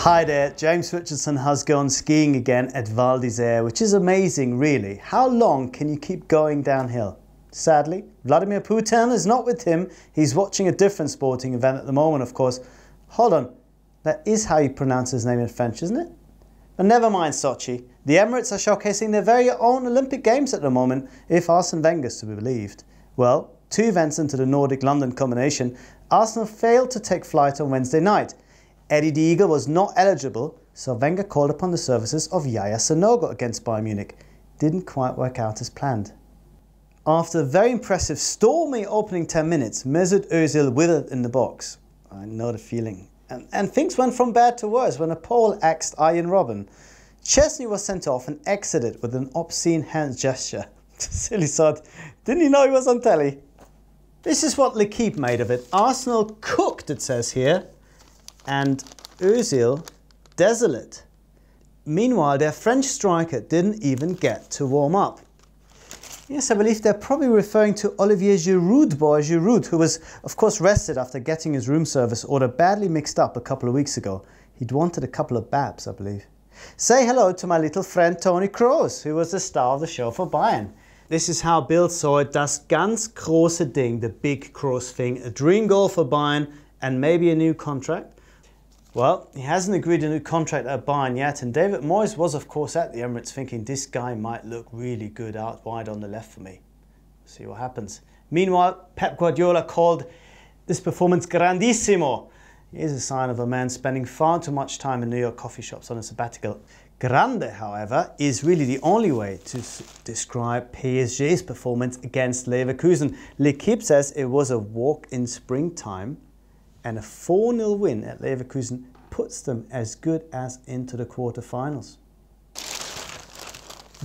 Hi there, James Richardson has gone skiing again at Val d'Isère, which is amazing really. How long can you keep going downhill? Sadly, Vladimir Putin is not with him. He's watching a different sporting event at the moment, of course. Hold on, that is how you pronounce his name in French, isn't it? But never mind Sochi. The Emirates are showcasing their very own Olympic Games at the moment, if Arsene Wenger is to be believed. Well, 2 events into the Nordic-London combination, Arsenal failed to take flight on Wednesday night. Eddie the Eagle was not eligible, so Wenger called upon the services of Yaya Sanogo against Bayern Munich. Didn't quite work out as planned. After a very impressive, stormy opening 10 minutes, Mesut Özil withered in the box. I know the feeling. And things went from bad to worse when a Pole axed Arjen Robben. Chesney was sent off and exited with an obscene hand gesture. Silly sod. Didn't he know he was on telly? This is what L'Équipe made of it. Arsenal cooked, it says here, and Özil desolate. Meanwhile, their French striker didn't even get to warm up. Yes, I believe they're probably referring to Olivier Giroud, who was of course rested after getting his room service order badly mixed up a couple of weeks ago. He'd wanted a couple of babs, I believe. Say hello to my little friend Toni Kroos, who was the star of the show for Bayern. This is how Bild saw it, das ganz große Ding, the big Kroos thing, a dream goal for Bayern and maybe a new contract. Well, he hasn't agreed a new contract at Bayern yet, and David Moyes was of course at the Emirates thinking this guy might look really good out wide on the left for me. See what happens. Meanwhile, Pep Guardiola called this performance grandissimo. Here's a sign of a man spending far too much time in New York coffee shops on a sabbatical. Grande, however, is really the only way to describe PSG's performance against Leverkusen. L'Équipe says it was a walk in springtime, and a 4-0 win at Leverkusen puts them as good as into the quarterfinals.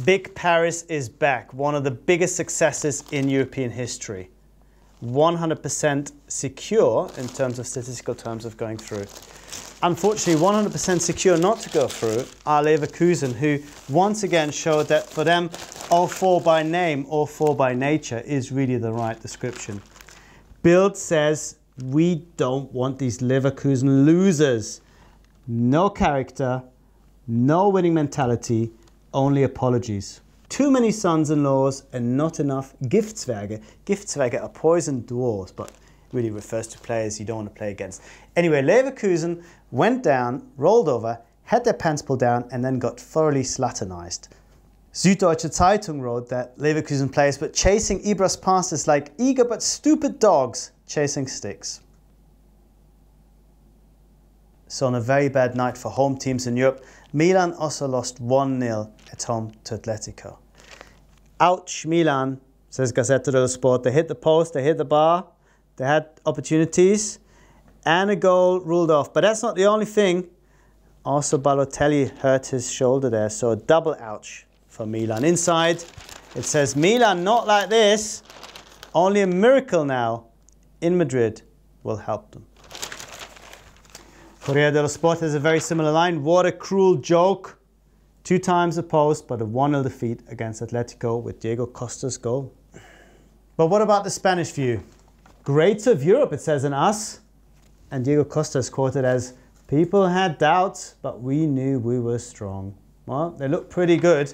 Big Paris is back, one of the biggest successes in European history. 100% secure in terms of statistical terms of going through. Unfortunately, 100% secure not to go through are Leverkusen, who once again showed that for them, all 4 by name, all 4 by nature is really the right description. Bild says, we don't want these Leverkusen losers. No character, no winning mentality, only apologies. Too many sons-in-laws and not enough Giftzwerge. Giftzwerge are poisoned dwarves, but really refers to players you don't want to play against. Anyway, Leverkusen went down, rolled over, had their pants pulled down and then got thoroughly slatternized. Süddeutsche Zeitung wrote that Leverkusen players were chasing Ibra's passes like eager but stupid dogs chasing sticks. So on a very bad night for home teams in Europe, Milan also lost 1-0 at home to Atletico. Ouch, Milan, says Gazzetta dello Sport. They hit the post, they hit the bar, they had opportunities and a goal ruled off. But that's not the only thing. Also Balotelli hurt his shoulder there, so a double ouch for Milan. Inside it says Milan not like this, only a miracle now in Madrid will help them. Corriere dello Sport has a very similar line. What a cruel joke. 2 times the post, but a 1-0 defeat against Atletico with Diego Costa's goal. But what about the Spanish view? Greats of Europe, it says in Us. And Diego Costa is quoted as, people had doubts, but we knew we were strong. Well, they look pretty good,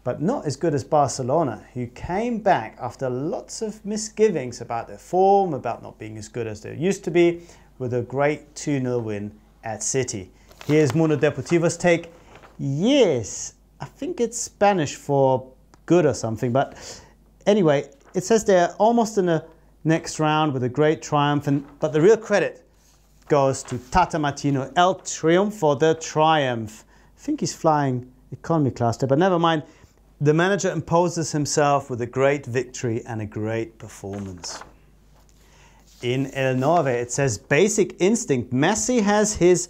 but not as good as Barcelona, who came back after lots of misgivings about their form, about not being as good as they used to be, with a great 2-0 win at City. Here's Mundo Deportivo's take. Yes, I think it's Spanish for good or something, but anyway, it says they're almost in the next round with a great triumph, but the real credit goes to Tata Martino, El Triunfo de Triumph. I think he's flying economy class there, but never mind. The manager imposes himself with a great victory and a great performance. In El 9, it says basic instinct. Messi has his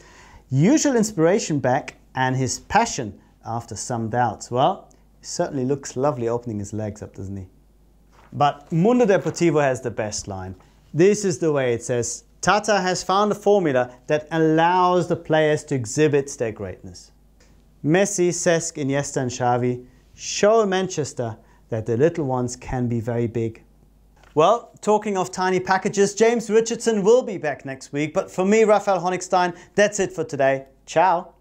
usual inspiration back and his passion after some doubts. Well, he certainly looks lovely opening his legs up, doesn't he? But Mundo Deportivo has the best line. This is the way it says, Tata has found a formula that allows the players to exhibit their greatness. Messi, Cesc, Iniesta and Xavi show Manchester that the little ones can be very big. Well, talking of tiny packages, James Richardson will be back next week. But for me, Raphael Honigstein, that's it for today. Ciao.